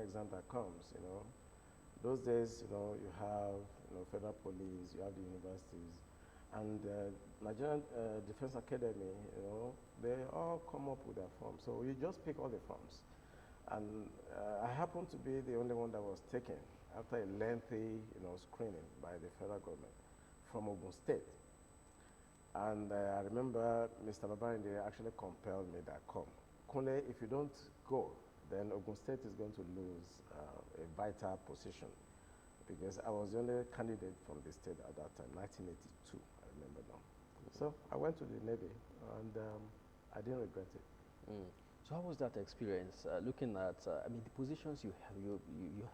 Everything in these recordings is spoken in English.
exam that comes, those days, you have, federal police, you have the universities, and Nigerian Defense Academy, they all come up with their forms. So you just pick all the forms. And I happened to be the only one that was taken after a lengthy, screening by the federal government from Ogun State. And I remember Mr. Babarinde actually compelled me that come. Kunle, if you don't go, then Ogun State is going to lose a vital position, because I was the only candidate from the state at that time, 1982, I remember now. So I went to the Navy, and I didn't regret it. So how was that experience, looking at, I mean, the positions you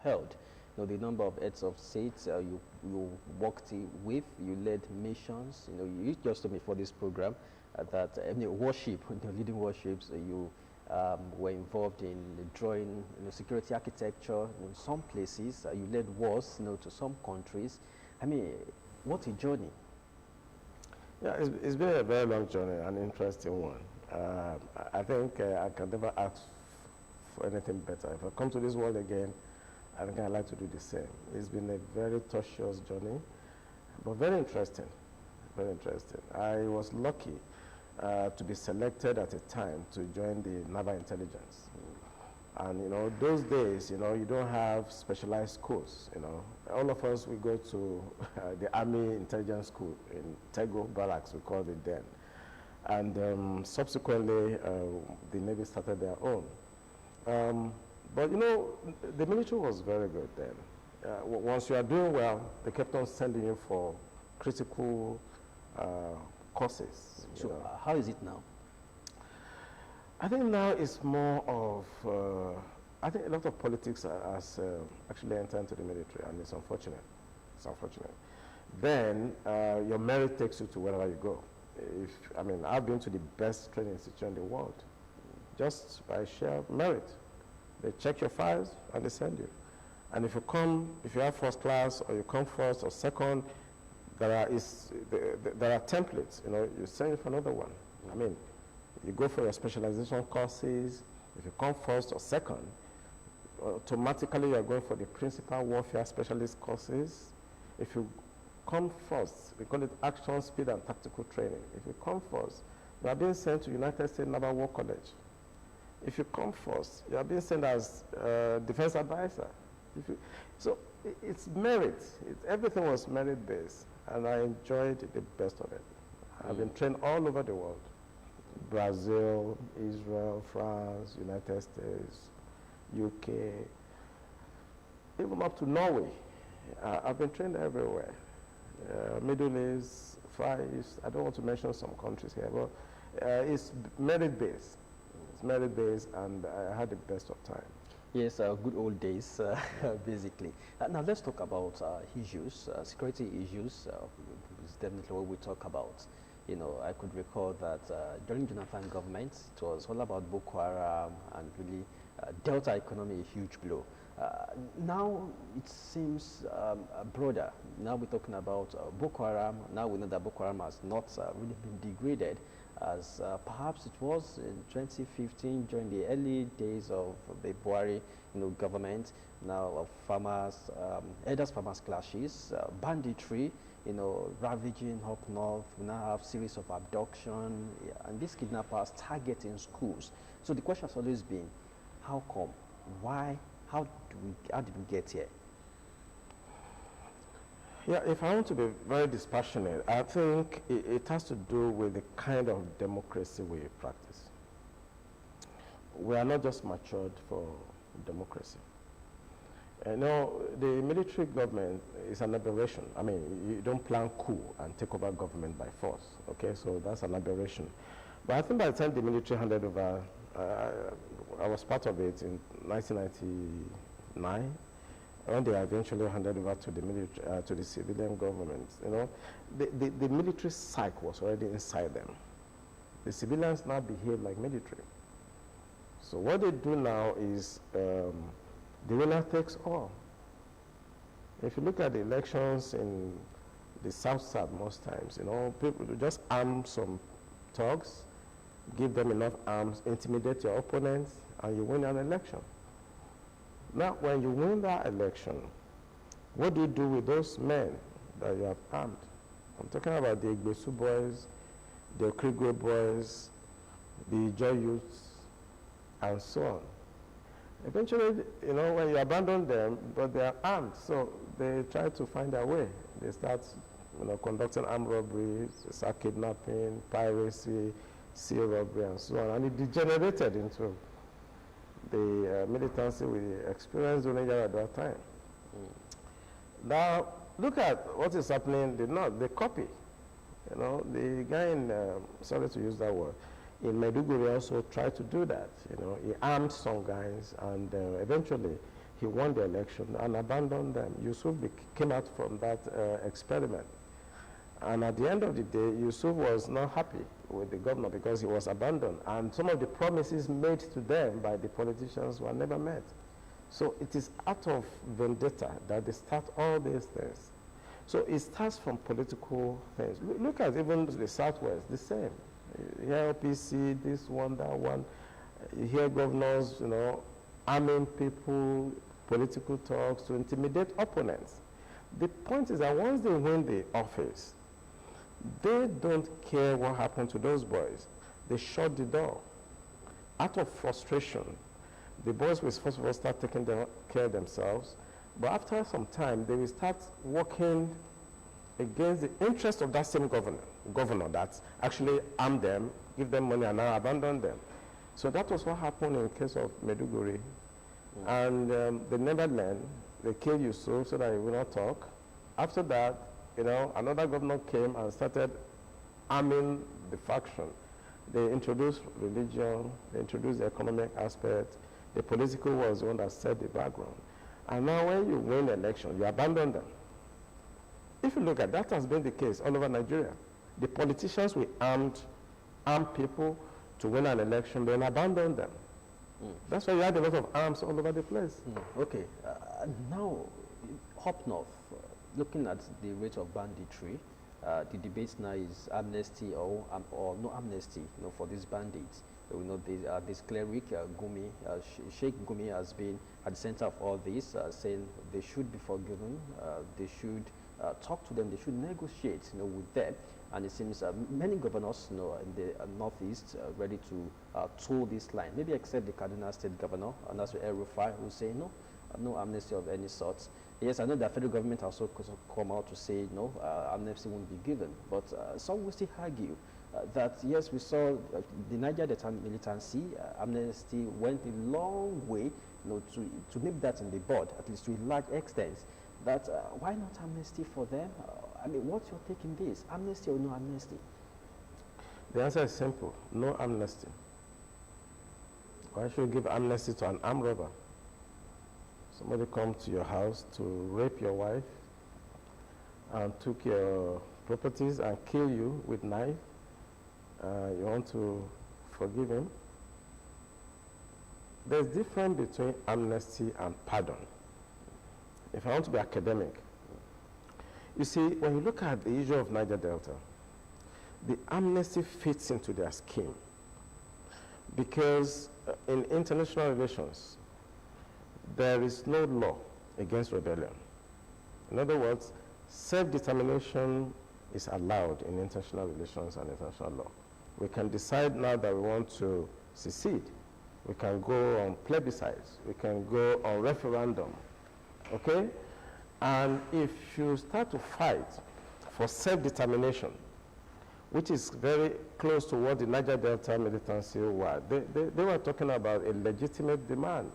held, the number of heads of states you worked with, you led missions, you just told me for this program that worship, leading worships, you were involved in drawing security architecture in some places, you led wars to some countries. I mean, what a journey. Yeah, it's been a very long journey, an interesting one. I think I can never ask for anything better. If I come to this world again, I think I'd like to do the same. It's been a very tortuous journey, but very interesting, very interesting. I was lucky to be selected at a time to join the Naval Intelligence. And those days, you don't have specialized schools. All of us, we go to the Army Intelligence School in Tego Barracks, we called it then. And subsequently, the Navy started their own. But the military was very good then. Once you are doing well, they kept on sending you for critical courses. So how is it now? I think now it's more of, I think a lot of politics has actually entered into the military, and it's unfortunate. It's unfortunate. Then your merit takes you to wherever you go. I've been to the best training institute in the world, just by sheer merit. They check your files and they send you. And if you have first class, or you come first or second, there are templates. You send you for another one. You go for your specialization courses. If you come first or second, automatically you are going for the principal warfare specialist courses. If you come first, we call it action, speed, and tactical training. If you come first, you are being sent to United States Naval War College. If you come first, you are being sent as defense advisor. So it's merit. Everything was merit-based, and I enjoyed the best of it. I've been trained all over the world. Brazil, Israel, France, United States, UK, even up to Norway. I've been trained everywhere. Middle East, Far East, I don't want to mention some countries here, but it's merit-based. It's merit-based, and I had the best of time. Yes, good old days, basically. Now let's talk about issues, security issues. Is definitely what we talk about. I could recall that during Jonathan government, it was all about Boko Haram and really Delta economy, a huge blow. Now it seems broader. Now we're talking about Boko Haram. Now we know that Boko Haram has not really been degraded as perhaps it was in 2015 during the early days of the Buhari government. Now of farmers, farmers clashes, banditry, ravaging up north. We now have series of abduction, and these kidnappers targeting schools. So the question has always been, how come? Why? How did we get here? Yeah, if I want to be very dispassionate, I think it has to do with the kind of democracy we practice. We are not just matured for democracy. The military government is an aberration. You don't plan coup and take over government by force, okay? So that's an aberration. But I think by the time the military handed over, I was part of it in 1999, when they eventually handed over to the military, to the civilian government. The military psyche was already inside them. The civilians now behave like military. So what they do now is the winner takes all. If you look at the elections in the South most times, people just arm some thugs, give them enough arms, intimidate your opponents, and you win an election. Now, when you win that election, what do you do with those men that you have armed? I'm talking about the Igbesu boys, the Okrigwe boys, the Joy youths, and so on. Eventually, you know, when you abandon them, but they are armed, so they try to find a way. They start, you know, conducting armed robberies, start kidnapping, piracy, sea robbery, and so on. And it degenerated into the militancy we experienced during Yar'Adua time. Now, look at what is happening in the north. They copy. You know, the guy in, sorry to use that word, in Maiduguri also tried to do that. You know, he armed some guys, and eventually he won the election and abandoned them. Yusuf came out from that experiment. And at the end of the day, Yusuf was not happy with the governor because he was abandoned. And some of the promises made to them by the politicians were never met. So it is out of vendetta that they start all these things. So it starts from political things. Look at even the Southwest, the same. You hear OPC, this one, that one. You hear governors, you know, arming people, political talks to intimidate opponents. The point is that once they win the office, they don't care what happened to those boys. They shut the door. Out of frustration, the boys will first of all start taking care of themselves, but after some time, they will start working against the interest of that same governor that actually armed them, give them money, and now abandon them. So that was what happened in the case of Maiduguri. And they never learned. They killed Yusuf so that he would not talk. After that, you know, another governor came and started arming the faction. They introduced religion, they introduced the economic aspect. The political was the one that set the background. And now when you win the election, you abandon them. If you look at that, has been the case all over Nigeria. The politicians will arm people to win an election, then abandon them. That's why you had a lot of arms all over the place. Okay. Now, up north, looking at the rate of banditry, the debate now is amnesty or no amnesty, you know, for these bandits. We know this cleric, Gumi, Sheikh Gumi has been at the center of all this, saying they should be forgiven, they should talk to them, they should negotiate, you know, with them. And it seems many governors, you know, in the northeast ready to toe this line, maybe except the Kaduna State Governor, and that's El Rufai, who say no amnesty of any sort. Yes, I know the federal government also come out to say no, amnesty won't be given, but some will still argue that yes, we saw the Niger Delta militancy, amnesty went a long way, you know, to nip that in the bud, at least to a large extent. That why not amnesty for them? I mean, what's your take in this? Amnesty or no amnesty? The answer is simple: no amnesty. Why should you give amnesty to an armed robber? Somebody come to your house to rape your wife and took your properties and kill you with knife. You want to forgive him? There's difference between amnesty and pardon. If I want to be academic, you see, when you look at the issue of Niger Delta, the amnesty fits into their scheme because in international relations, there is no law against rebellion. In other words, self-determination is allowed in international relations and international law. We can decide now that we want to secede. We can go on plebiscites. We can go on referendum. Okay? And if you start to fight for self-determination, which is very close to what the Niger Delta militancy were, they were talking about a legitimate demand,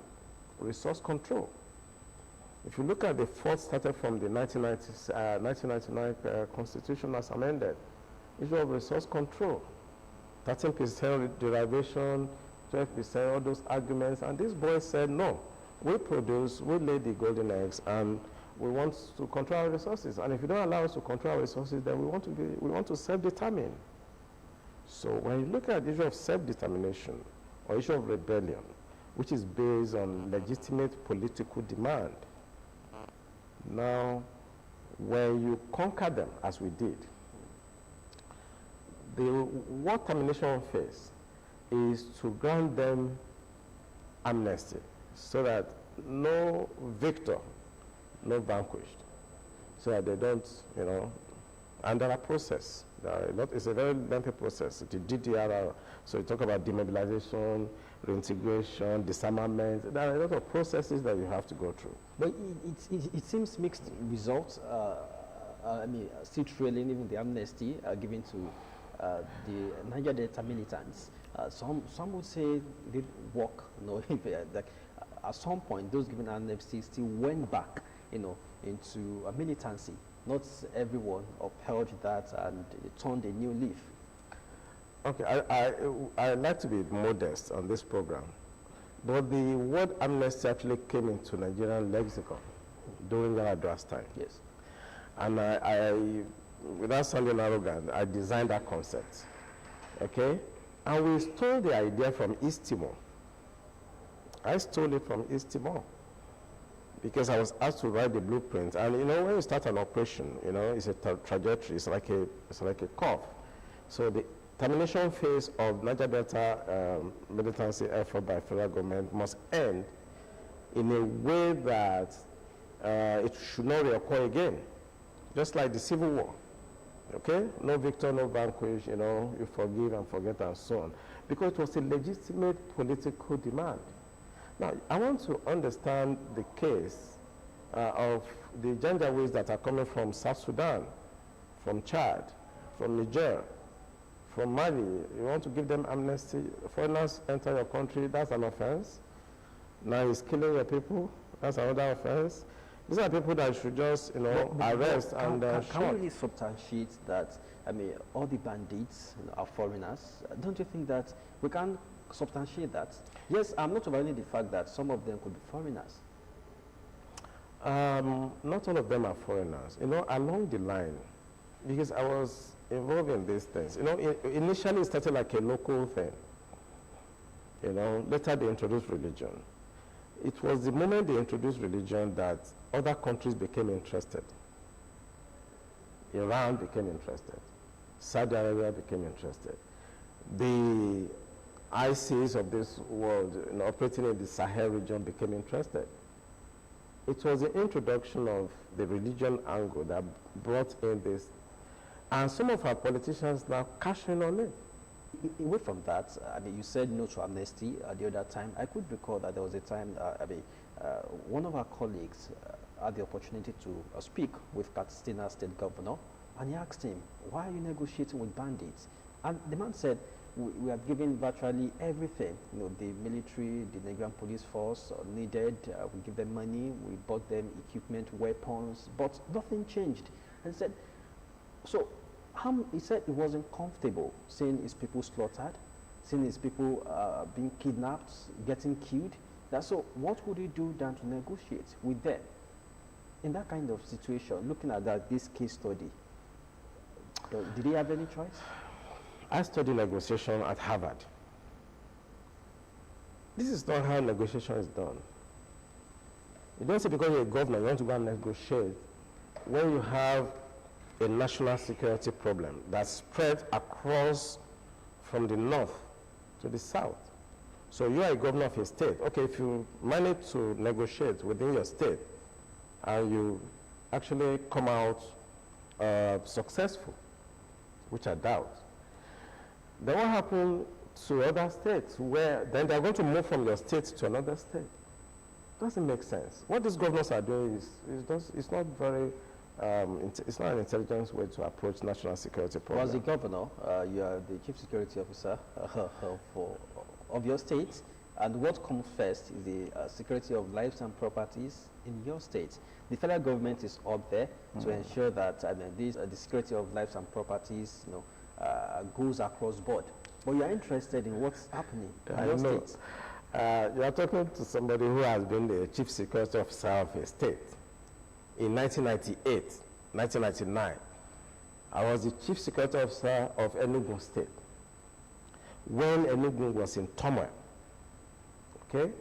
resource control. If you look at the thought started from the 1999 Constitution as amended, issue of resource control, 13% derivation, 12%, all those arguments, and these boys said, no, we produce, we lay the golden eggs, and we want to control our resources. And if you don't allow us to control our resources, then we want to self-determine. So when you look at the issue of self-determination or issue of rebellion, which is based on legitimate political demand, now when you conquer them, as we did, what termination phase is to grant them amnesty so that no victor, no vanquished. So that they don't, and there are process. It's a very lengthy process. The DDR, so you talk about demobilization, reintegration, disarmament. There are a lot of processes that you have to go through. But it seems mixed results. Still trailing even the amnesty given to the Niger Delta militants. Some would say it did work. Like at some point, those given amnesty still went back, into a militancy. Not everyone upheld that and turned a new leaf. Okay, I like to be modest on this program, but the word amnesty actually came into Nigerian lexicon during Yaradua's time. Yes. And I, without sounding arrogant, I designed that concept, okay? And we stole the idea from East Timor. I stole it from East Timor because I was asked to write the blueprint. And when you start an operation, it's a trajectory. It's like a curve. So the termination phase of Niger Delta militancy effort by federal government must end in a way that it should not reoccur again, just like the Civil War. Okay? No victor, no vanquish, you forgive and forget and so on. Because it was a legitimate political demand. Now, I want to understand the case of the Janjaweeds that are coming from South Sudan, from Chad, from Niger, from Mali. You want to give them amnesty? Foreigners enter your country, that's an offense. Now he's killing your people, that's another offense. These are people that should just, arrest and Can shot. we really substantiate that, all the bandits are foreigners? Don't you think that we can substantiate that? Yes, I'm not overlooking the fact that some of them could be foreigners. Not all of them are foreigners. Along the line, because I was involved in these things. Initially it started like a local thing. Later they introduced religion. It was the moment they introduced religion that other countries became interested. Iran became interested. Saudi Arabia became interested. The ISIS of this world, operating in the Sahel region, became interested. It was the introduction of the religion angle that brought in this. And some of our politicians now cash in on it. Away from that, you said no to amnesty the other time. I could recall that there was a time, one of our colleagues had the opportunity to speak with Katsina State Governor, and he asked him, why are you negotiating with bandits? And the man said, we have given virtually everything. The military, the Nigerian police force needed. We give them money. We bought them equipment, weapons, but nothing changed. And he said, so he said he wasn't comfortable seeing his people slaughtered, seeing his people being kidnapped, getting killed. So what would he do than to negotiate with them? In that kind of situation, looking at this case study, did he have any choice? I studied negotiation at Harvard. This is not how negotiation is done. You don't say because you're a governor, you want to go and negotiate when you have a national security problem that's spread across from the north to the south. So you are a governor of a state. Okay, if you manage to negotiate within your state and you actually come out successful, which I doubt, then what happened to other states where then they're going to move from your state to another state? Doesn't make sense. What these governors are doing is not very, it's not an intelligent way to approach national security problems. As the governor, you are the chief security officer of your state, and what comes first is the security of lives and properties in your state. The federal government is up there to ensure that the security of lives and properties, goes across board. But you are interested in what's happening in your state. You are talking to somebody who has been the chief security officer of a state. In 1998, 1999, I was the chief security officer of Enugu State when Enugu was in turmoil. Okay?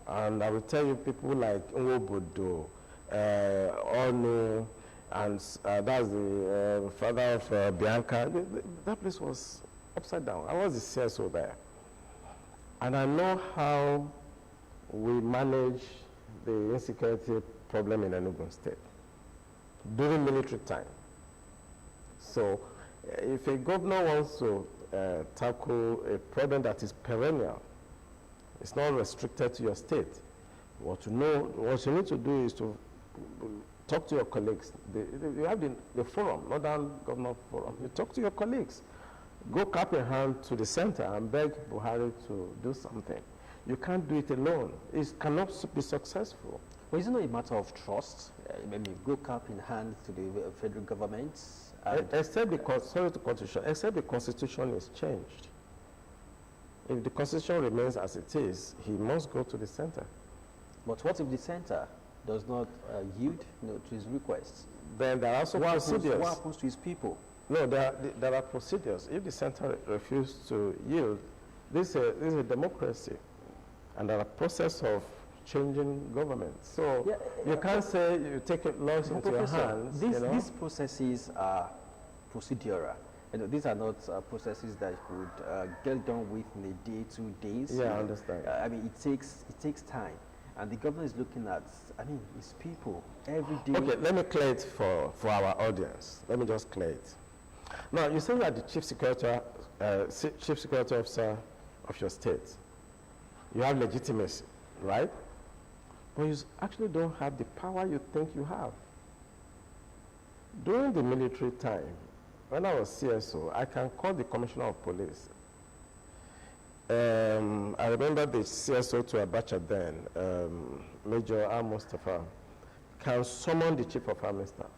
And I will tell you, people like Nwobodo, Onu, and that's the father of Bianca. That place was upside down. I was the CSO there. And I know how we manage the insecurity problem in Enugu State during military time. So if a governor wants to tackle a problem that is perennial, it's not restricted to your state. What you need to do is to talk to your colleagues. You have the forum, Northern Governor Forum. You talk to your colleagues. Go cap in hand to the center and beg Buhari to do something. You can't do it alone. It cannot be successful. Well, isn't it a matter of trust? Maybe go cap in hand to the federal government. Except the Constitution is changed. If the Constitution remains as it is, he must go to the center. But what if the center does not yield to his requests? Then there are also procedures. What happens to his people? No, there are procedures. If the center refuses to yield, this is a democracy, and there are process of changing government. So yeah, you can't say you take laws into your hands. These processes are procedural. These are not processes that could get done with in a day, 2 days. Yeah, I understand. I mean, it takes time, and the government is looking at, his people every day. Okay, let me clear it for our audience. Let me just clear it. Now, you say you are the chief security officer of your state. You have legitimacy, right? But you actually don't have the power you think you have. During the military time, when I was CSO, I can call the commissioner of police. I remember the CSO to Abacha then, Major Al Mustafa, can summon the chief of army staff.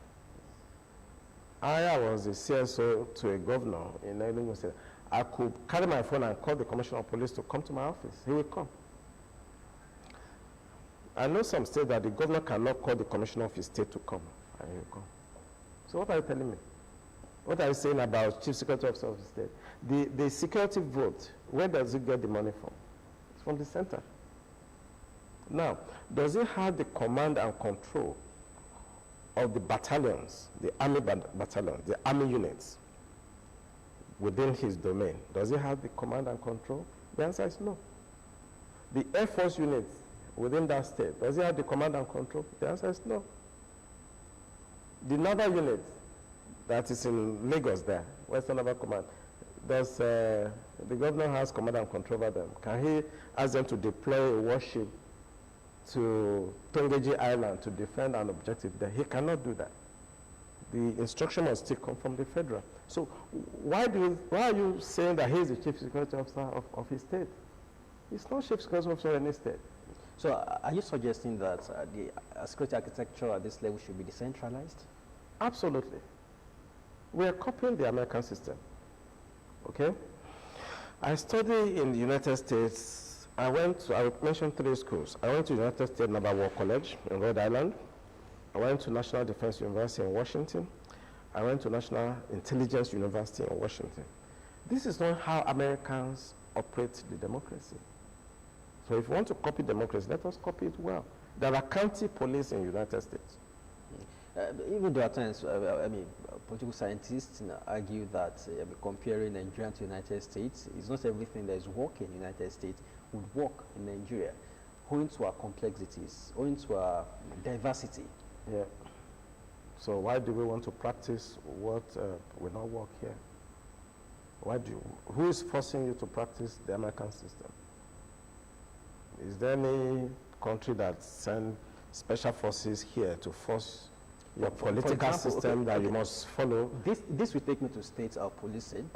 I was the CSO to a governor in Enugu State. I could carry my phone and call the commissioner of police to come to my office. He will come. I know some states that the governor cannot call the commissioner of his state to come, and he will come. So what are you telling me? What are you saying about chief security officer of the state? The security vote, where does it get the money from? It's from the center. Now, does it have the command and control of the battalions, the army battalions, the army units within his domain? Does it have the command and control? The answer is no. The Air Force units within that state, does it have the command and control? The answer is no. The naval unit that is in Lagos there, Western Naval Command, does the governor has command and control over them? Can he ask them to deploy a warship to Tongeji Island to defend an objective there? He cannot do that. The instruction must still come from the federal. So why are you saying that he is the chief security officer of his state? He's not chief security officer of any state. So are you suggesting that the security architecture at this level should be decentralized? Absolutely. We are copying the American system. Okay? I studied in the United States. I mentioned 3 schools. I went to United States Naval War College in Rhode Island. I went to National Defense University in Washington. I went to National Intelligence University in Washington. This is not how Americans operate the democracy. So if you want to copy democracy, let us copy it well. There are county police in the United States. Even though at times, political scientists argue that comparing Nigeria to the United States, it's not everything that is working in the United States would work in Nigeria, owing to our complexities, owing to our diversity. Yeah. So why do we want to practice what will not work here? Who is forcing you to practice the American system? Is there any country that sends special forces here to force your political system that you must follow? This will take me to states of policing.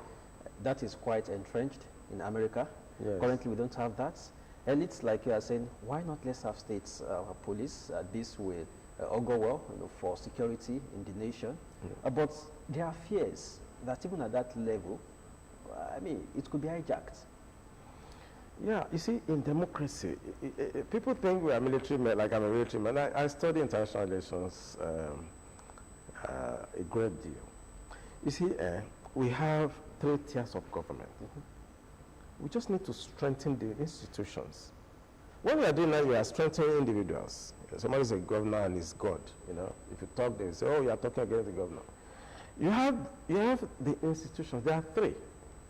That is quite entrenched in America. Yes. Currently, we don't have that. And it's like you are saying, why not let's have states police? This will augur well for security in the nation. But there are fears that even at that level, it could be hijacked. Yeah, you see, in democracy, people think we are military men, like I'm a military man. I study international relations a great deal. You see, we have 3 tiers of government. We just need to strengthen the institutions. What we are doing now, we are strengthening individuals. Somebody is a governor and is God. If you talk, they say, "Oh, you are talking against the governor." You have the institutions. There are 3.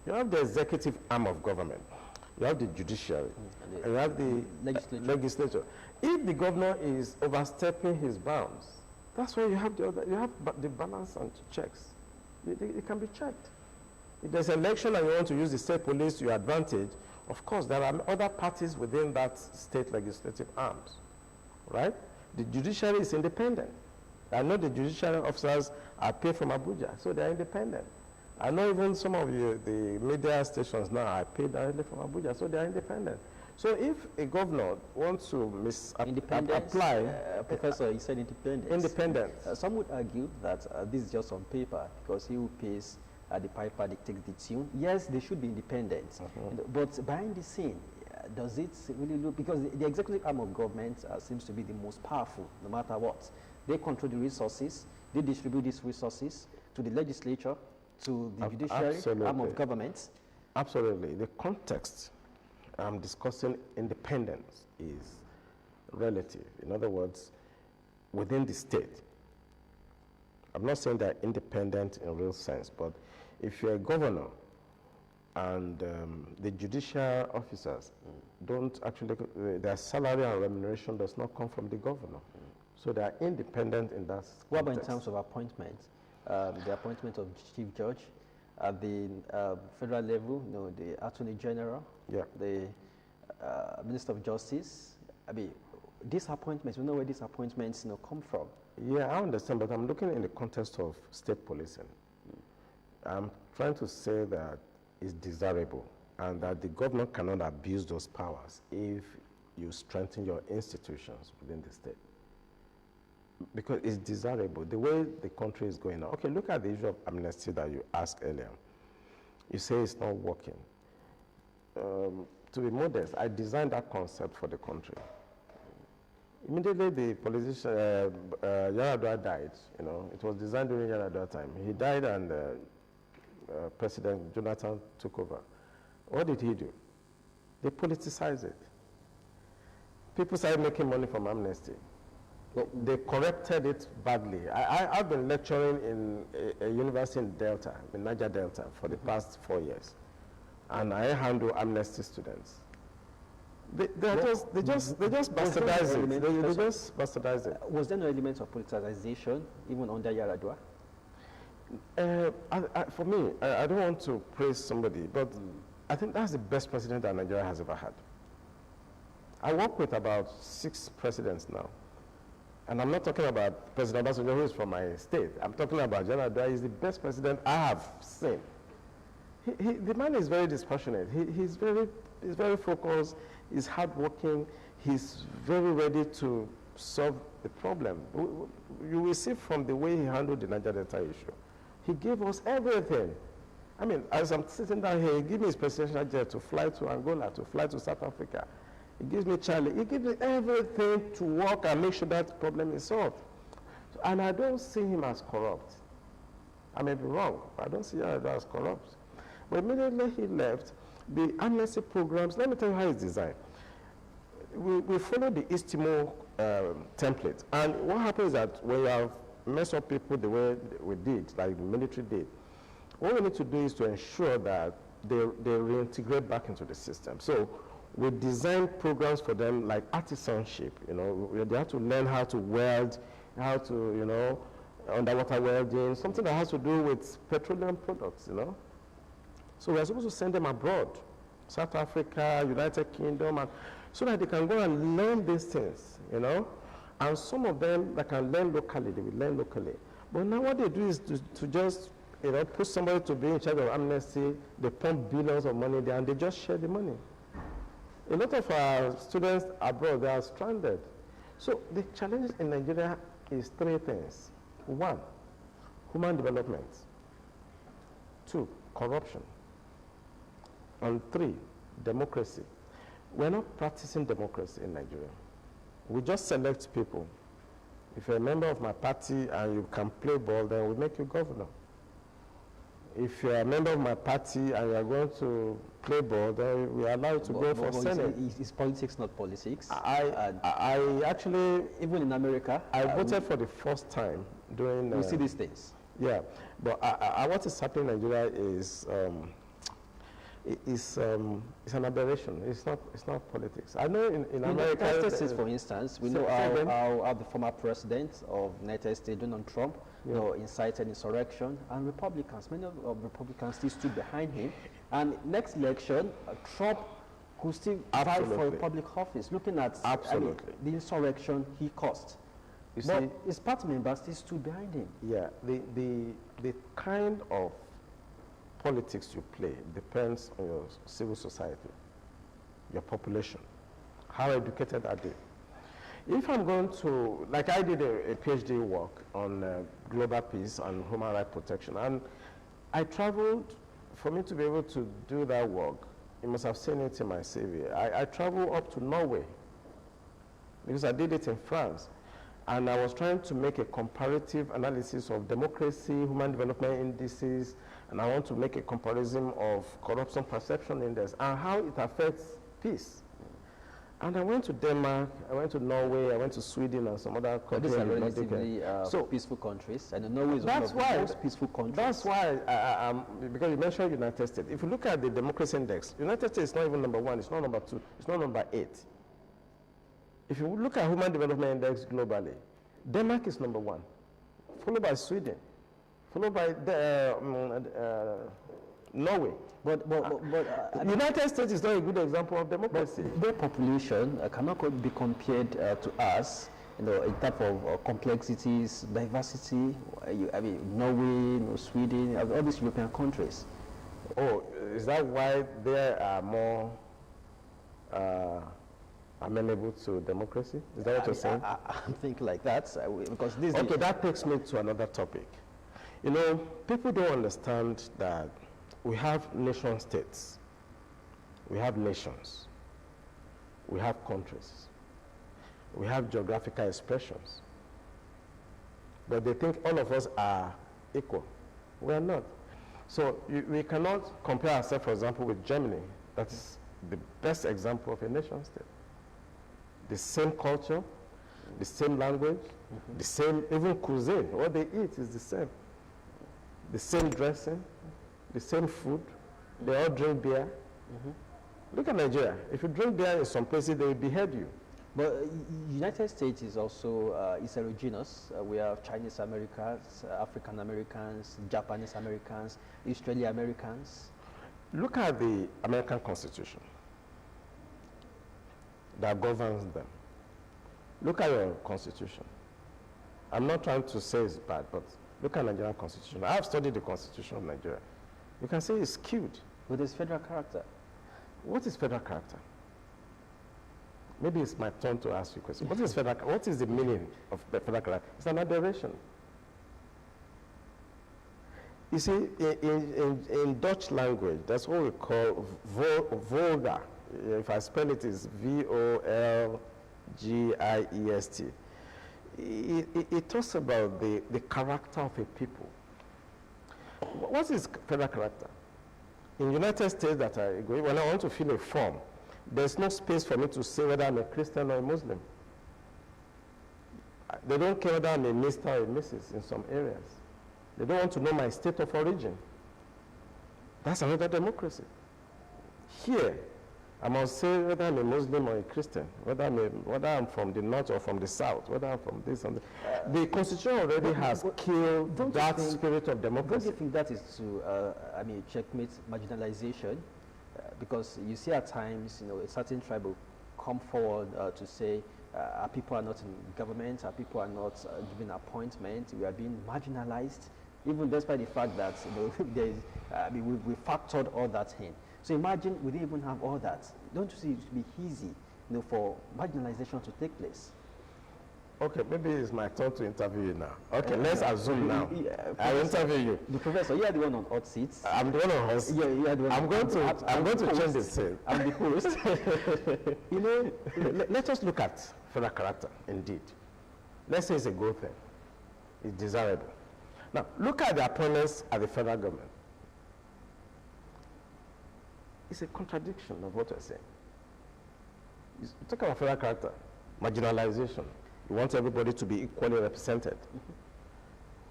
You have the executive arm of government. You have the judiciary, and you have the legislature. if the governor is overstepping his bounds, that's why you have the balance and checks. It can be checked. If there's an election and you want to use the state police to your advantage, of course, there are other parties within that state legislative arms, right? The judiciary is independent. I know the judiciary officers are paid from Abuja, so they're independent. I know even some of the media stations now are paid directly from Abuja, so they're independent. So if a governor wants to apply... Professor, you said independence. Independence. Some would argue that this is just on paper, because he who pays the piper dictates the tune. Yes, they should be independent. But behind the scene, does it really look... Because the executive arm of government seems to be the most powerful, no matter what. They control the resources. They distribute these resources to the legislature, to the judiciary arm of government. Absolutely. The context I'm discussing independence is relative. In other words, within the state. I'm not saying they're independent in real sense, but if you're a governor and the judicial officers don't actually, their salary and remuneration does not come from the governor. So they are independent in that context. What about in terms of appointments? The appointment of chief judge at the federal level, the attorney general, the minister of justice. I mean, these appointments, we know where these appointments come from. Yeah, I understand, but I'm looking in the context of state policing. I'm trying to say that it's desirable and that the governor cannot abuse those powers if you strengthen your institutions within the state. Because it's desirable, the way the country is going now. Okay, look at the issue of amnesty that you asked earlier. You say it's not working. To be modest, I designed that concept for the country. Immediately the politician, Yar'Adua died, it was designed during Yar'Adua time. He died and President Jonathan took over. What did he do? They politicized it. People started making money from amnesty. They corrected it badly. I've been lecturing in a university in Delta, in Niger Delta, for the past 4 years. And I handle amnesty students. They just bastardize it. They just bastardize it. Was there no element of politicization even under Yar'Adua? For me, I don't want to praise somebody, but I think that's the best president that Nigeria has ever had. I work with about 6 presidents now. And I'm not talking about President Obasanjo, who is from my state. I'm talking about Yar'Adua. He's the best president I have seen. The man is very dispassionate. He's very focused. He's hardworking. He's very ready to solve the problem. You will see from the way he handled the Niger Delta issue. He gave us everything. I mean, as I'm sitting down here, he gave me his presidential jet to fly to Angola, to fly to South Africa. He gives me Charlie. He gives me everything to work and make sure that problem is solved. And I don't see him as corrupt. I may be wrong, but I don't see him as corrupt. But immediately he left, the amnesty programs, let me tell you how it's designed. We follow the East Timor template. And what happens is that when you have messed up people the way we did, like the military did, what we need to do is to ensure that they reintegrate back into the system. So we design programs for them like artisanship. They have to learn how to weld, how to, underwater welding, something that has to do with petroleum products, So we're supposed to send them abroad, South Africa, United Kingdom, and so that they can go and learn these things, And some of them that can learn locally, they will learn locally. But now what they do is to just, put somebody to be in charge of amnesty, they pump billions of money there, and they just share the money. A lot of our students abroad, they are stranded. So the challenge in Nigeria is 3 things. 1, human development. 2, corruption. And 3, democracy. We're not practicing democracy in Nigeria. We just select people. If you're a member of my party and you can play ball, then we make you governor. If you're a member of my party and you're going to play ball, then we allow you to go for Senate. Is politics not politics? I actually... Even in America? I voted for the first time during... You see these things? Yeah, but what is happening in Nigeria is it's an aberration. It's not politics. I know in In America. United States, for instance, we know how the former president of the United States, Donald Trump, incited insurrection, and Republicans, many of Republicans still stood behind him. And next election, Trump could still vie for a public office, looking at the insurrection he caused. But his party members still stood behind him. Yeah, the kind of politics you play depends on your civil society, your population, how educated are they. If I'm going to, like I did a PhD work on global peace and human rights protection, and I traveled, for me to be able to do that work, you must have seen it in my CV, I traveled up to Norway, because I did it in France. And I was trying to make a comparative analysis of democracy, human development indices, and I want to make a comparison of corruption perception index and how it affects peace. And I went to Denmark, I went to Norway, I went to Sweden and some other countries. These are relatively peaceful countries, and Norway is one of the most peaceful countries. That's why, because you mentioned United States. If you look at the democracy index, United States is not even number 1, it's not number 2, it's not number 8. If you look at Human Development Index globally, Denmark is number 1, followed by Sweden, followed by Norway. But United States is not a good example of democracy. Their population cannot be compared to us, in terms of complexities, diversity. I mean, Norway, Sweden, all these European countries. Oh, is that why they are more amenable to democracy? Is that what you're saying? I'm thinking like that, because this. Okay, that takes me to another topic. You know, people don't understand that we have nation states, we have nations, we have countries, we have geographical expressions, but they think all of us are equal. We are not. So we cannot compare ourselves, for example, with Germany. That's the best example of a nation state. The same culture, the same language, the same, even cuisine, what they eat is the same dressing, the same food, they all drink beer. Look at Nigeria. If you drink beer in some places, they will behead you. But United States is also is heterogeneous. We have Chinese Americans, African Americans, Japanese Americans, Israeli Americans. Look at the American Constitution that governs them. Look at your Constitution. I'm not trying to say it's bad, but look at Nigerian Constitution. I have studied the Constitution of Nigeria. You can say it's skewed. With its federal character. What is federal character? Maybe it's my turn to ask you a question. What is federal? What is the meaning of federal character? It's an aberration. You see, in Dutch language, that's what we call Volga. If I spell it, it's Volgiest. It talks about the character of a people. What is federal character? In the United States that I go, when I want to fill a form, there's no space for me to say whether I'm a Christian or a Muslim. They don't care whether I'm a Mr. or a Mrs. in some areas. They don't want to know my state of origin. That's another democracy. Here, I must say whether I'm a Muslim or a Christian, whether I'm from the north or from the south, whether I'm from this and that. The Constitution already has killed that spirit of democracy. Don't you think that is to, checkmate marginalization? Because you see at times, a certain tribe will come forward to say, our people are not in government, our people are not given appointment, we are being marginalized, even despite the fact that we factored all that in. So imagine we didn't even have all that. Don't you see it would be easy, for marginalization to take place? Okay, maybe it's my turn to interview you now. Okay, let's assume now. I'll interview you. The professor, you are the one on hot seats. I'm the one on hot seats. Yeah, you are the one. I'm going to change the scene. I'm the host. Let us look at federal character, indeed. Let's say it's a good thing. It's desirable. Now, look at the appointments at the federal government. It's a contradiction of what we're saying. You talk about federal character, marginalization. You want everybody to be equally represented.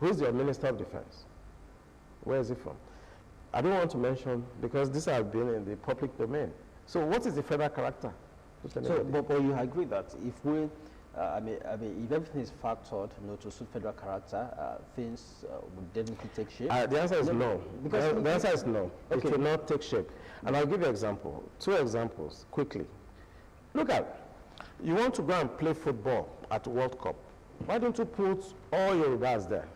Who is your Minister of Defense? Where is he from? I don't want to mention because these have been in the public domain. So what is the federal character? So, but you agree that if we, if everything is factored, to suit federal character, things would definitely take shape? The answer is no. Because the answer is no. Okay. It will not take shape. And I'll give you an example. 2 examples, quickly. Look at, you want to go and play football at World Cup. Why don't you put all your guys there?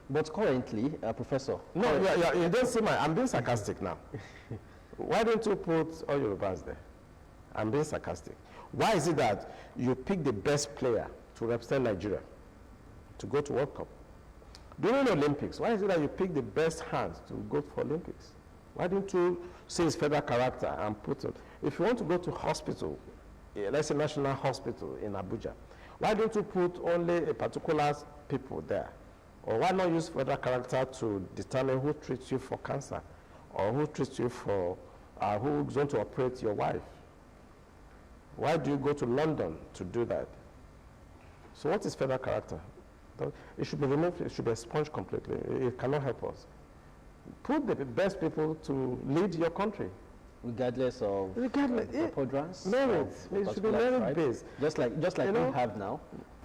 But currently, Professor... No, you don't see I'm being sarcastic now. Why don't you put all your guys there? I'm being sarcastic. Why is it that you pick the best player to represent Nigeria to go to World Cup? During the Olympics, why is it that you pick the best hands to go for Olympics? Why don't you say it's federal character and put it? If you want to go to hospital, let's say National Hospital in Abuja, why don't you put only a particular people there? Or why not use federal character to determine who treats you for cancer or who treats you for, who's going to operate your wife? Why do you go to London to do that? So what is federal character? It should be removed, it should be expunged completely. It cannot help us. Put the best people to lead your country. Regardless of quadrants? Merit. It should be merit-based. Just like we have now.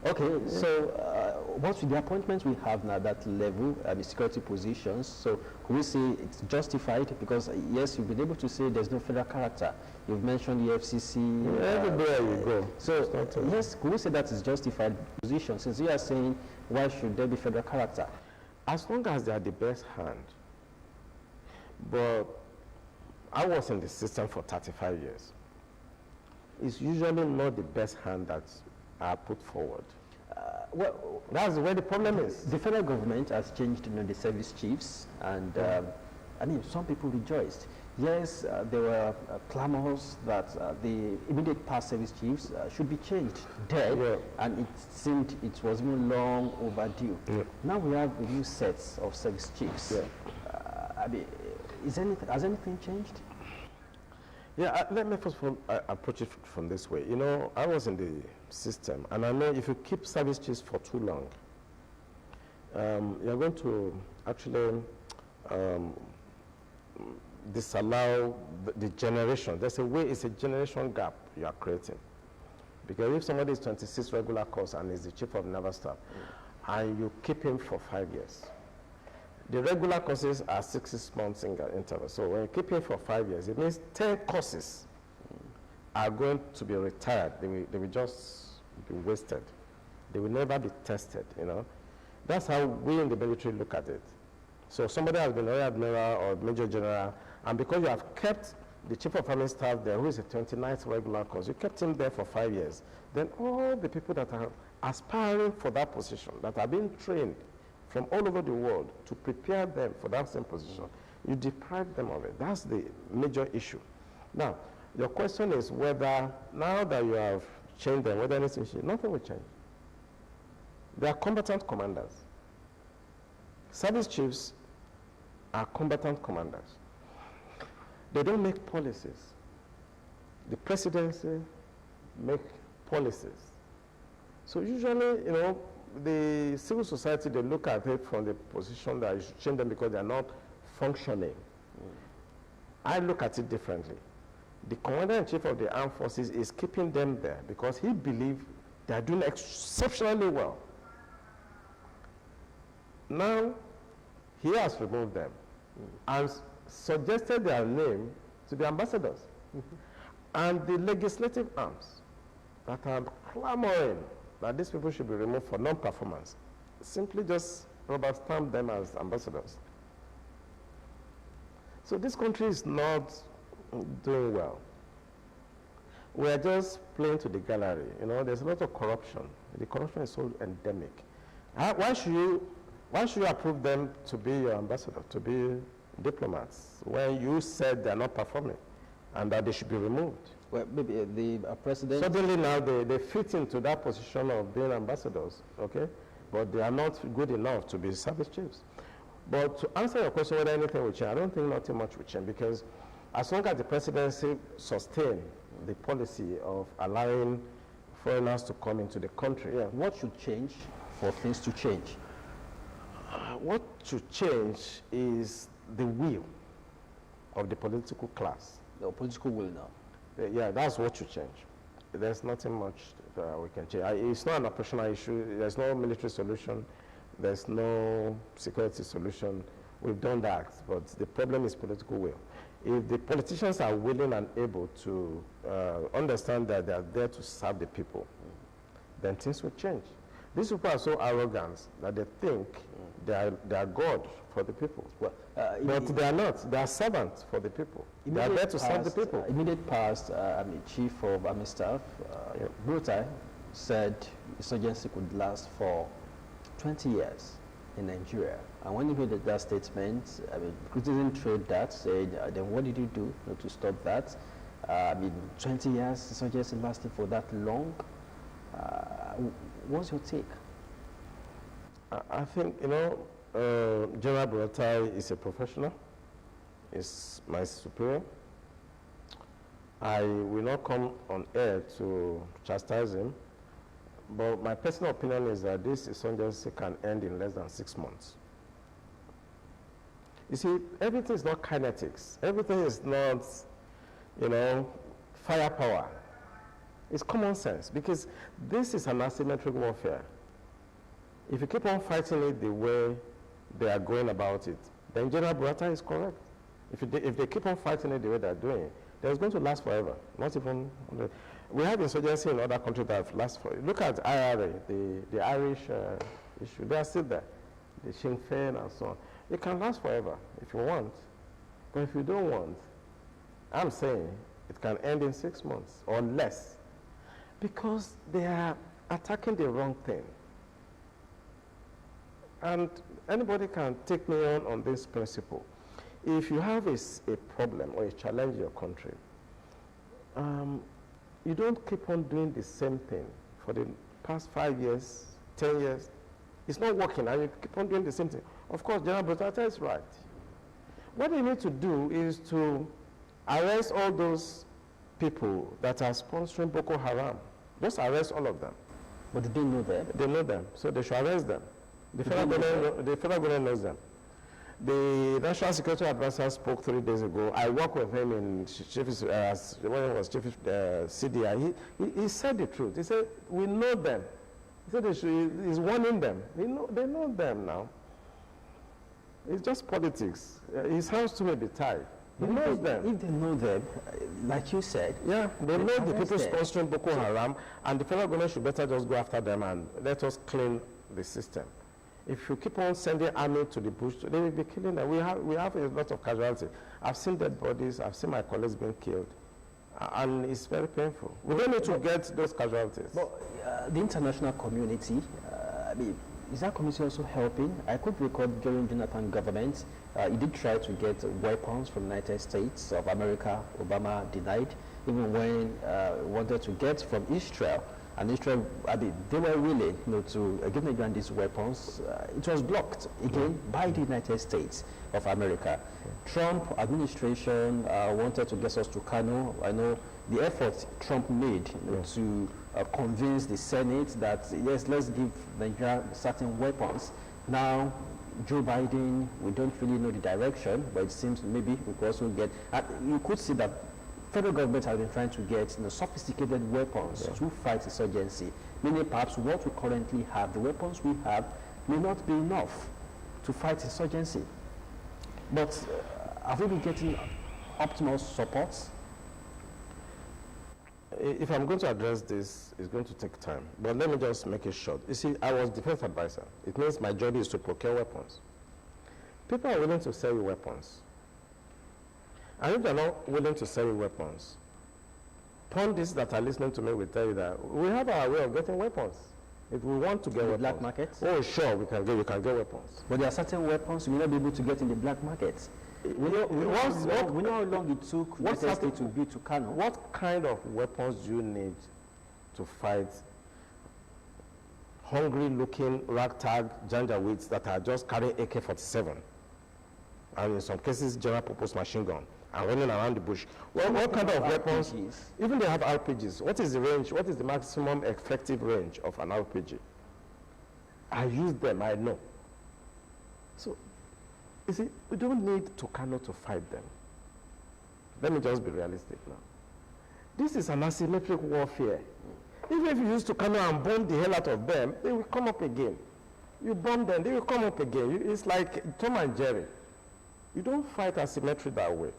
Okay, so what with the appointments we have now, that level, security positions, so could we say it's justified? Because yes, you've been able to say there's no federal character. You've mentioned the FCC. Everywhere you go. So yes, could we say that is justified position? Since you are saying, why should there be federal character? As long as they are the best hand. But I was in the system for 35 years. It's usually not the best hand that are put forward. Well, that's where the problem is. The federal government has changed, the service chiefs, and some people rejoiced. Yes, there were clamors that the immediate past service chiefs should be changed dead, and it seemed it was even long overdue. Now we have a new sets of service chiefs. Has anything changed? Yeah, let me first of all approach it from this way. I was in the system, and I know if you keep service chiefs for too long, you're going to actually disallow the generation. There's a way, it's a generation gap you are creating. Because if somebody is 26 regular course and is the chief of naval staff, and you keep him for 5 years, the regular courses are 6 months in interval. So when you keep him for 5 years, it means 10 courses are going to be retired. They will just be wasted. They will never be tested, That's how we in the military look at it. So somebody has been Rear Admiral or Major General, and because you have kept the Chief of Army Staff there, who is a 29th regular course, you kept him there for 5 years, then all the people that are aspiring for that position, that are being trained from all over the world to prepare them for that same position, you deprive them of it. That's the major issue. Now, your question is whether, now that you have changed them, whether anything will change. Nothing will change. They are combatant commanders. Service chiefs are combatant commanders. They don't make policies. The presidency make policies. So usually, the civil society, they look at it from the position that you should change them because they are not functioning. I look at it differently. The Commander-in-Chief of the Armed Forces is keeping them there because he believes they are doing exceptionally well. Now, he has removed them and suggested their name to the ambassadors. And the legislative arms that are clamoring that these people should be removed for non-performance simply just rubber stamp them as ambassadors. So this country is not doing well. We are just playing to the gallery. There's a lot of corruption. The corruption is so endemic. Why should you approve them to be your ambassador, to be diplomats, when you said they're not performing and that they should be removed? Well, maybe the president... Suddenly now they fit into that position of being ambassadors, okay? But they are not good enough to be service chiefs. But to answer your question whether anything will change, I don't think nothing much will change, because as long as the presidency sustain the policy of allowing foreigners to come into the country. What should change for things to change? What should change is the will of the political class. The political will now. Yeah, that's what should change. There's nothing much that we can change. It's not an operational issue. There's no military solution. There's no security solution. We've done that, but the problem is political will. If the politicians are willing and able to understand that they are there to serve the people, then things will change. These people are so arrogant that they think they are God for the people. Well, but they are not. They are servants for the people. They are there to serve the people. Immediate past, Chief of Army Staff, Brutai, said insurgency could last for 20 years in Nigeria. And when he made that statement, criticism trailed that, saying, then what did you do to stop that? 20 years insurgency lasting for that long. What's your take? I think, General Brutai is a professional. He's my superior. I will not come on air to chastise him, but my personal opinion is that this insurgency can end in less than 6 months. You see, everything is not kinetics. Everything is not, firepower. It's common sense, because this is an asymmetric warfare. If you keep on fighting it the way they are going about it, then General Brutai is correct. If they keep on fighting it the way they are doing it, then it's going to last forever. Not even. We have insurgency in other countries that have lasted forever. Look at IRA, the Irish issue. They are still there. The Sinn Féin and so on. It can last forever if you want. But if you don't want, I'm saying it can end in 6 months or less, because they are attacking the wrong thing. And anybody can take me on this principle. If you have a problem or a challenge in your country, you don't keep on doing the same thing for the past 5 years, 10 years. It's not working, and you keep on doing the same thing. Of course, General Brutai is right. What they need to do is to arrest all those people that are sponsoring Boko Haram. Just arrest all of them. But do they know them? They know them, so they should arrest them. The federal government knows them. The National Security Advisor spoke 3 days ago. I worked with him in when he was chief CDI. He said the truth. He said, we know them. He said he's warning them. They know them now. It's just politics. His hands too may be tied. He knows them. If they know them, like you said. Yeah, they know the people sponsoring Boko Haram, and the federal government should better just go after them and let us clean the system. If you keep on sending army to the bush, they will be killing them. We have a lot of casualties. I've seen dead bodies. I've seen my colleagues being killed. And it's very painful. We don't need to get those casualties. But the international community, is that community also helping? I could recall during Jonathan government, he did try to get weapons from the United States of America. Obama denied, even when he wanted to get from Israel. And Israel, they were willing to give Nigeria these weapons. It was blocked, again, by the United States of America. Trump administration wanted to get us to Kano. I know the effort Trump made to convince the Senate that, yes, let's give Nigeria certain weapons. Now, Joe Biden, we don't really know the direction, but it seems maybe we could also get, you could see that federal government has been trying to get sophisticated weapons to fight insurgency. Meaning perhaps what we currently have, the weapons we have, may not be enough to fight insurgency. But have we been getting optimal support? If I'm going to address this, it's going to take time. But let me just make it short. You see, I was defense advisor. It means my job is to procure weapons. People are willing to sell you weapons. And if they're not willing to sell you weapons, pundits that are listening to me will tell you that we have our way of getting weapons. If we want to get weapons. Black market? Oh, sure, we can get weapons. But there are certain weapons we will not be able to get in the black market. We know how long it took United States to build to Kano. What kind of weapons do you need to fight hungry-looking ragtag janjaweeds that are just carrying AK-47? And in some cases, general-purpose machine gun, and running around the bush. Well, what kind of weapons? RPGs. Even they have RPGs. What is the range? What is the maximum effective range of an RPG? I use them, I know. So You see, we don't need Tucano to fight them. Let me just be realistic now. This is an asymmetric warfare. Even if you use Tucano and bomb the hell out of them, they will come up again. You bomb them, they will come up again. It's like Tom and Jerry. You don't fight asymmetry that way.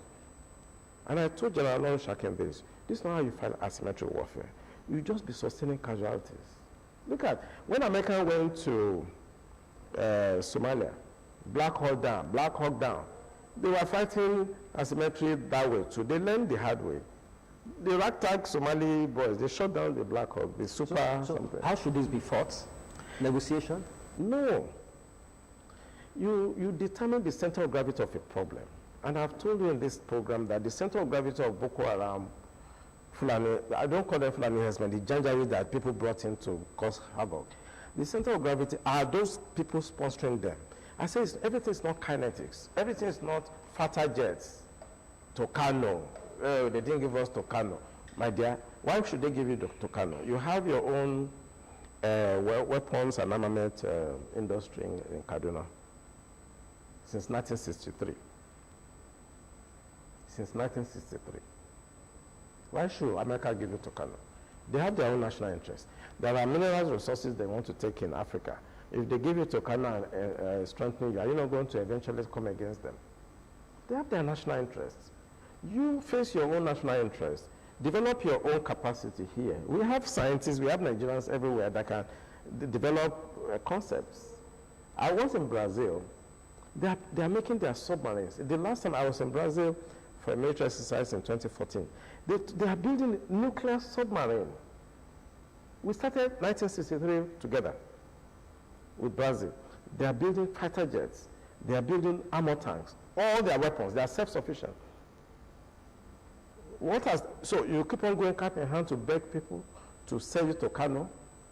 And I told General Lawrence Shaken this. This is not how you fight asymmetric warfare. You just be sustaining casualties. Look at, when America went to Somalia, Black Hawk down. They were fighting asymmetry that way too. They learned the hard way. The ragtag Somali boys, they shot down the Black Hawk, the super something. How should this be fought? Negotiation? No. You determine the center of gravity of a problem. And I've told you in this program that the center of gravity of Boko Haram, Fulani, I don't call them Fulani herdsmen, the Janjaweed that people brought in to cause havoc. The center of gravity are those people sponsoring them. I say everything is not kinetics. Everything is not fighter jets, Tucano. They didn't give us Tucano. My dear, why should they give you the Tucano? You have your own weapons and armament industry in Kaduna since 1963. Since 1963. Why should America give you Tucano? They have their own national interest. There are mineral resources they want to take in Africa. If they give you Tucano and strengthen you, are you not going to eventually come against them? They have their national interests. You face your own national interests. Develop your own capacity here. We have scientists, we have Nigerians everywhere that can develop concepts. I was in Brazil. They are making their submarines. The last time I was in Brazil for a military exercise in 2014, they are building a nuclear submarine. We started 1963 together with Brazil. They are building fighter jets. They are building armor tanks. All their weapons, they are self-sufficient. So you keep on going cap in hand to beg people to sell you Tucano,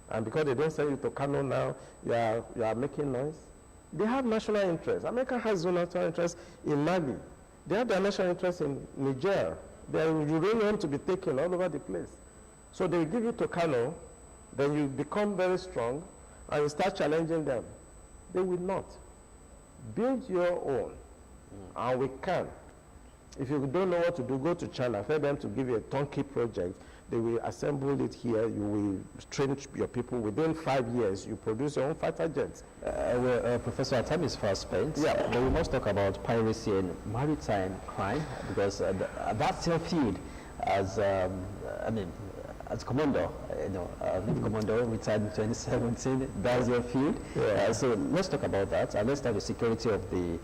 and because they don't sell you Tucano now, you are making noise. They have national interests. America has no national interest in Mali. They have their national interest in Niger. There is uranium to be taken all over the place. So they give you Tucano, then you become very strong, and you start challenging them. They will not. Build your own, and we can. If you don't know what to do, go to China, tell them to give you a turnkey project. They will assemble it here. You will train your people. Within 5 years, you produce your own fighter jets. Professor, our time is fast spent. Yeah. But we must talk about piracy and maritime crime, because that's your field as, as Commodore, Commodore retired in 2017, that's your field. Yeah. So let's talk about that, and let's start with security of the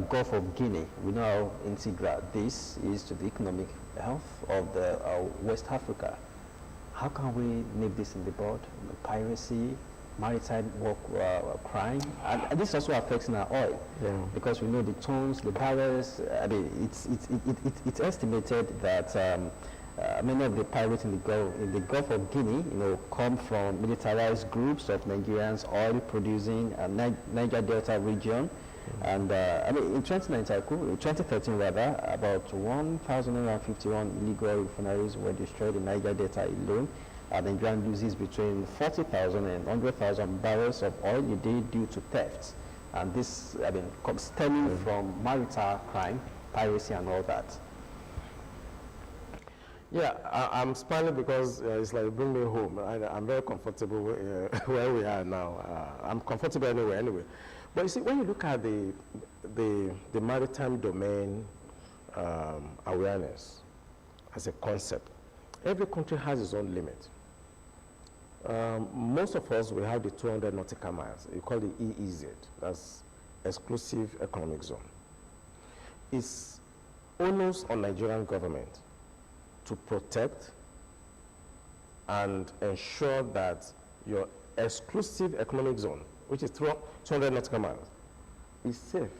Gulf of Guinea. We know how integral this is to the economic health of the West Africa. How can we nip this in the bud? Piracy, maritime crime, and this also affects our oil, because we know the tons, the barrels. It's estimated that many of the pirates in the Gulf of Guinea, come from militarized groups of Nigerians oil producing Niger Delta region. And in 2013 rather, about 1,151 illegal refineries were destroyed in Niger Delta alone. Nigeria loses between 40,000 and 100,000 barrels of oil a day due to thefts. And this, stemming from maritime crime, piracy and all that. Yeah, I'm smiling because it's like bring me home. I'm very comfortable where we are now. I'm comfortable anyway. But you see, when you look at the maritime domain awareness as a concept, every country has its own limit. Most of us, we have the 200 nautical miles. You call it EEZ. That's exclusive economic zone. It's onus on Nigerian government to protect and ensure that your exclusive economic zone, which is 200 nautical miles, is safe.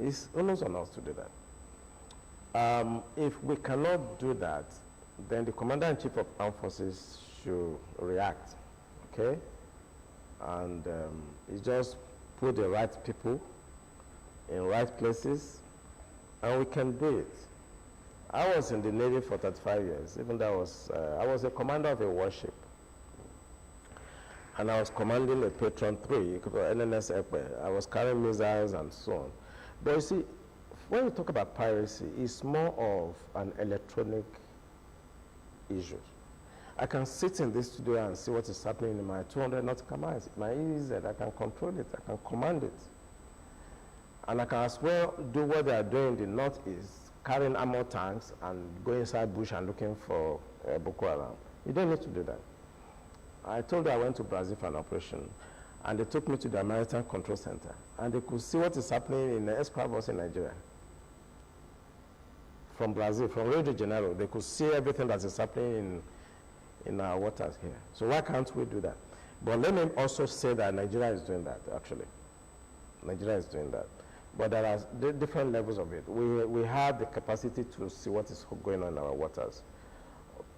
It's almost on us to do that. If we cannot do that, then the Commander-in-Chief of Armed Forces should react, okay? And it's just put the right people in right places, and we can do it. I was in the Navy for 35 years, even though I was a commander of a warship. And I was commanding a Patron 3, NNS Ekpe. I was carrying missiles and so on. But you see, when we talk about piracy, it's more of an electronic issue. I can sit in this studio and see what is happening in my 200 nautical miles. My EEZ, I can control it, I can command it. And I can as well do what they are doing in the northeast, carrying armor tanks and go inside bush and looking for Boko Haram. You don't need to do that. I told you I went to Brazil for an operation, and they took me to the Maritime Control Center, and they could see what is happening in the Esquadros in Nigeria. From Brazil, from Rio de Janeiro, they could see everything that is happening in our waters here. So why can't we do that? But let me also say that Nigeria is doing that, actually. Nigeria is doing that. But there are different levels of it. We have the capacity to see what is going on in our waters.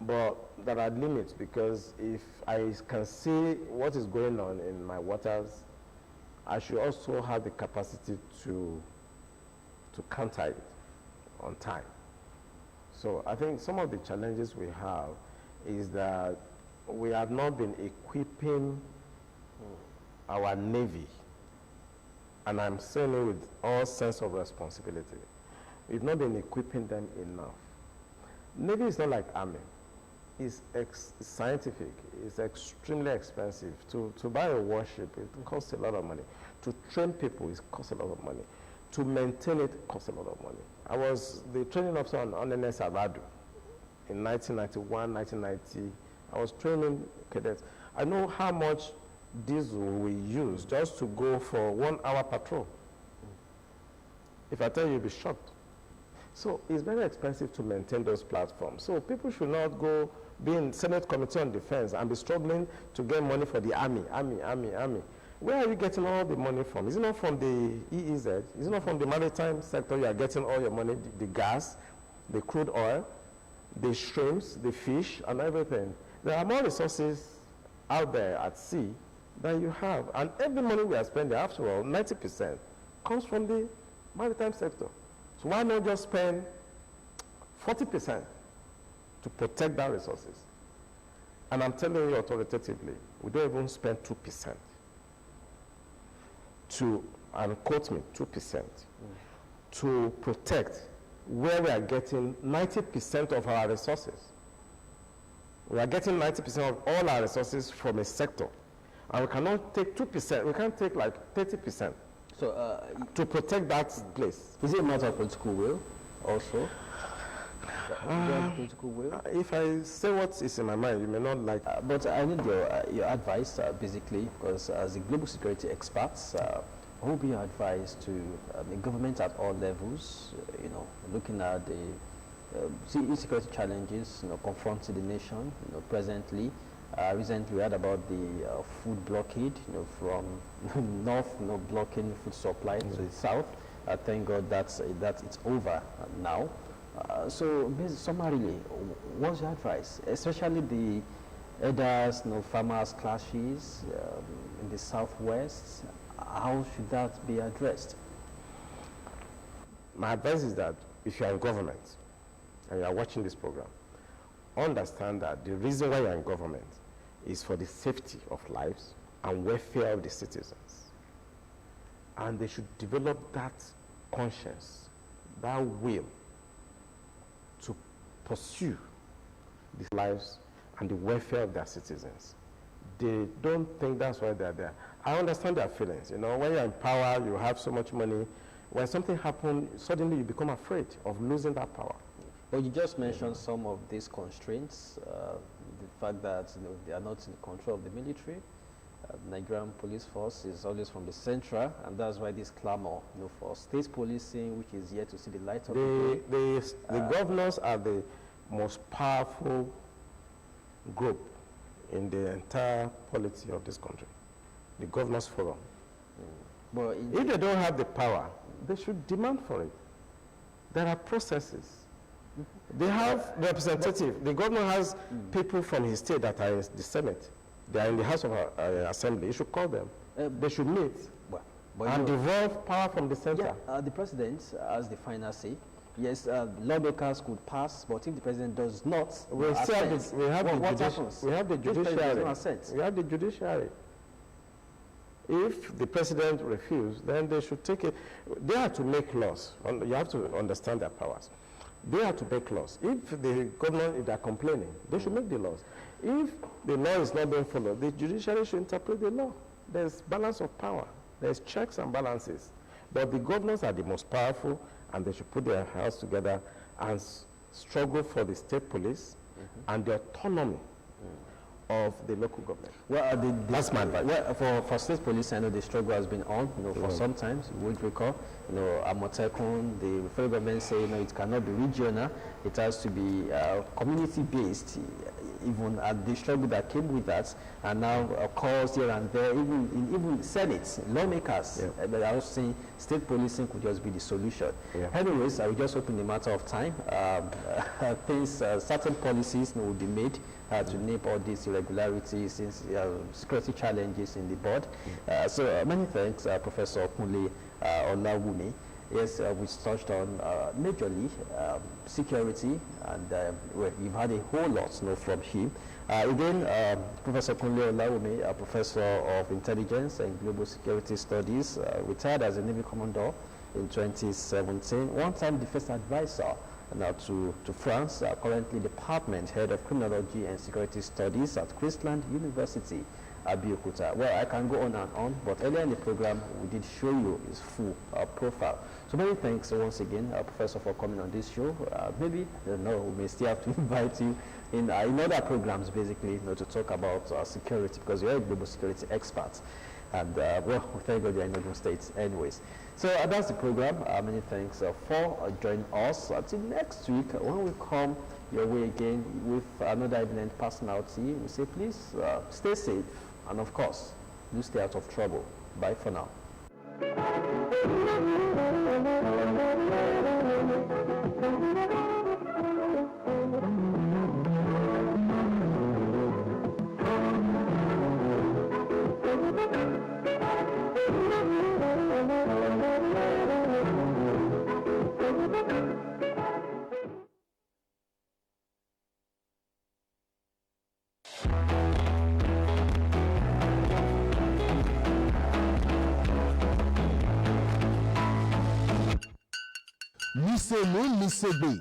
But there are limits, because if I can see what is going on in my waters, I should also have the capacity to counter it on time. So I think some of the challenges we have is that we have not been equipping our Navy, and I'm saying it with all sense of responsibility. We've not been equipping them enough. Navy is not like Army. It's scientific. It's extremely expensive. To buy a warship, it costs a lot of money. To train people, it costs a lot of money. To maintain it costs a lot of money. I was the training officer on NS Aradu in 1991, 1990. I was training cadets. I know how much diesel we use just to go for 1 hour patrol. If I tell you, you'll be shocked. So it's very expensive to maintain those platforms. So people should not go be in Senate Committee on Defense and be struggling to get money for the army. Where are you getting all the money from? Is it not from the EEZ? Is it not from the maritime sector you are getting all your money, the gas, the crude oil, the shrimps, the fish, and everything? There are more resources out there at sea than you have. And every money we are spending, after all, 90% comes from the maritime sector. So why not just spend 40% to protect that resources? And I'm telling you authoritatively, we don't even spend 2% to, and quote me, 2%, to protect where we are getting 90% of our resources. We are getting 90% of all our resources from a sector. And we cannot take 2%, we can't take like 30%. So to protect that place. Is it a matter of political will also? Political will? If I say what is in my mind, you may not like. But I need your advice, basically, because as a global security experts, what would be your advice to the government at all levels, looking at the insecurity challenges, confronting the nation, presently. Recently, we heard about the food blockade, from north, blocking food supply to the south. Thank God that it's over now. So, summarily, what's your advice, especially the elders, farmers clashes in the southwest? How should that be addressed? My advice is that if you are in government and you are watching this program, understand that the reason why you are in government is for the safety of lives and welfare of the citizens. And they should develop that conscience, that will to pursue the lives and the welfare of their citizens. They don't think that's why they're there. I understand their feelings. When you're in power, you have so much money. When something happens, suddenly you become afraid of losing that power. Well, you just mentioned some of these constraints, the fact that they are not in control of the military. The Nigerian police force is always from the central, and that's why this clamor for state policing, which is yet to see the light of the day. The governors are the most powerful group in the entire polity of this country. The governors forum. But if they don't have the power, they should demand for it. There are processes. They have representatives. The governor has people from his state that are in the Senate. They are in the House of Assembly. You should call them. They should meet and devolve power from the center. Yeah, the president has the final say. Yes, lawmakers could pass, but if the president does not, we have the judiciary. We have the judiciary. If the president refused, then they should take it. They are to make laws. You have to understand their powers. They are to make laws. If the government, if they are complaining, they should make the laws. If the law is not being followed, the judiciary should interpret the law. There's balance of power. There's checks and balances. But the governors are the most powerful, and they should put their hands together and struggle for the state police and the autonomy of the local government. Well, that's my advice. Well, for state police, I know the struggle has been on, for some time. You would recall, Amotekun, the federal government say, it cannot be regional. It has to be community-based. Even at the struggle that came with that, and now calls here and there, even Senate, lawmakers, that are also saying state policing could just be the solution. Anyways, I will just hope in a matter of time, certain policies will be made to nip all these irregularities, security challenges in the board. So many thanks, Professor Kunle Olawunmi. Yes, we touched on majorly security, and we've had a whole lot from him. Again, Professor Kunle Olawunmi, a professor of intelligence and global security studies, retired as a Navy Commodore in 2017, one-time defense advisor now to France, currently department head of criminology and security studies at Christland University, Abeokuta. Well, I can go on and on, but earlier in the program, we did show you his full profile. So many thanks once again, Professor, for coming on this show. Maybe, we may still have to invite you in other programs, basically, to talk about security, because you're a global security expert. And, well, thank God you're in Ogun State anyways. So that's the program. Many thanks for joining us. Until next week, when we come your way again with another eminent personality, we say please stay safe, and of course, do stay out of trouble. Bye for now. Miselu Misegbe